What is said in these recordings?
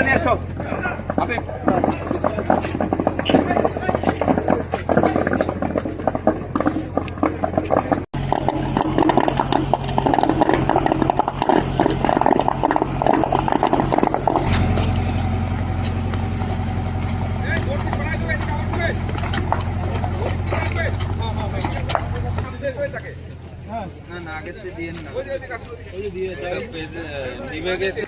নিয়ে এসো হাবিব। না না আগে থেকে দিয়ে না ওই দিয়ে নিবে গেছে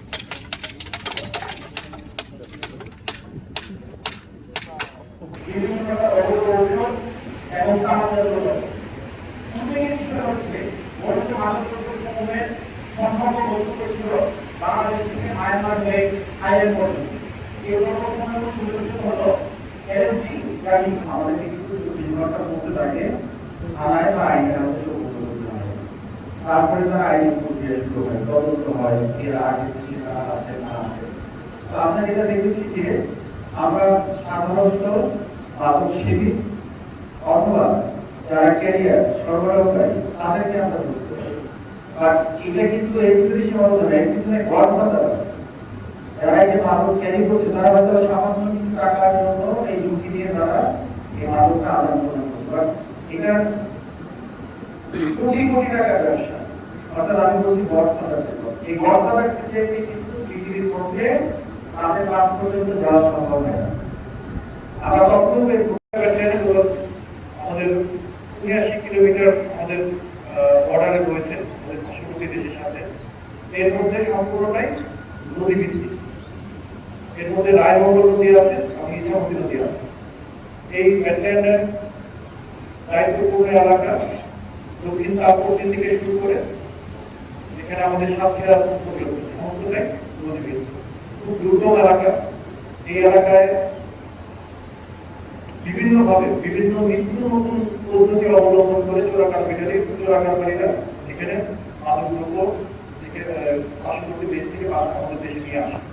এবং তাদের হচ্ছে সম্পর্ক গঠিত ছিল বাংলাদেশ থেকে মায়ানমার হয়ে থাইল্যান্ড পর্যন্ত। এই হলো এলএসডি গাড়ি আমাদের কিন্তু 3 ঘন্টা পৌঁছে থাকে থানায় বা আইনের আদেশ তারপরে তারা আইন প্রক্রিয়া শুরু হয়, তদন্ত হয়, এর আগে সেটা আছে না আছে। তো আমরা যেটা দেখেছি যে আমরা সাধারণত মাদকসেবী অথবা যারা ক্যারিয়ার সরবরাহকারী তাদেরকে আমরা বুঝতে পারি। বাট এটা কিন্তু এই ভিতরে সীমাবদ্ধ নয়, এর পিছনে গড়বাধা যারা এই যে মাদক ক্যারি করছে তারা হয়তো সামান্য কিছু টাকার জন্য এই ঝুঁকি দিয়ে তারা এই মাদকটা আদান প্রদান করছে। বাট এটা কোটি কোটি টাকার ব্যবসা, অর্থাৎ আমি বলছি গড়বাধা। এই গড়বাধার ক্ষেত্রে কিন্তু পৃথিবীর মধ্যে তাদের পাশ পর্যন্ত যাওয়া সম্ভব হয় না। আমরা কখনো আমাদের 79 কিলোমিটার আমাদের বর্ডারে রয়েছে আমাদের পার্শ্ববর্তী দেশের সাথে। এর মধ্যে সম্পূর্ণটাই নদী ভিত্তিক। এর মধ্যে রায়মঙ্গল নদী আছে এবং ইছামতি নদী আছে। এই ব্যাটালিয়নের দায়িত্বপূর্ণ এলাকা দক্ষিণ তারপর থেকে শুরু করে যেখানে আমাদের সাতক্ষীরা সমস্তটাই নদী ভিত্তিক, খুব দুর্গম এলাকা। এই এলাকায় বিভিন্নভাবে বিভিন্ন নিত্য নতুন পদ্ধতি অবলম্বন করে চোরাকারবারীরা এখানে মাদক দ্রব্য পার্শ্ববর্তী দেশ থেকে আমাদের দেশে নিয়ে আসে।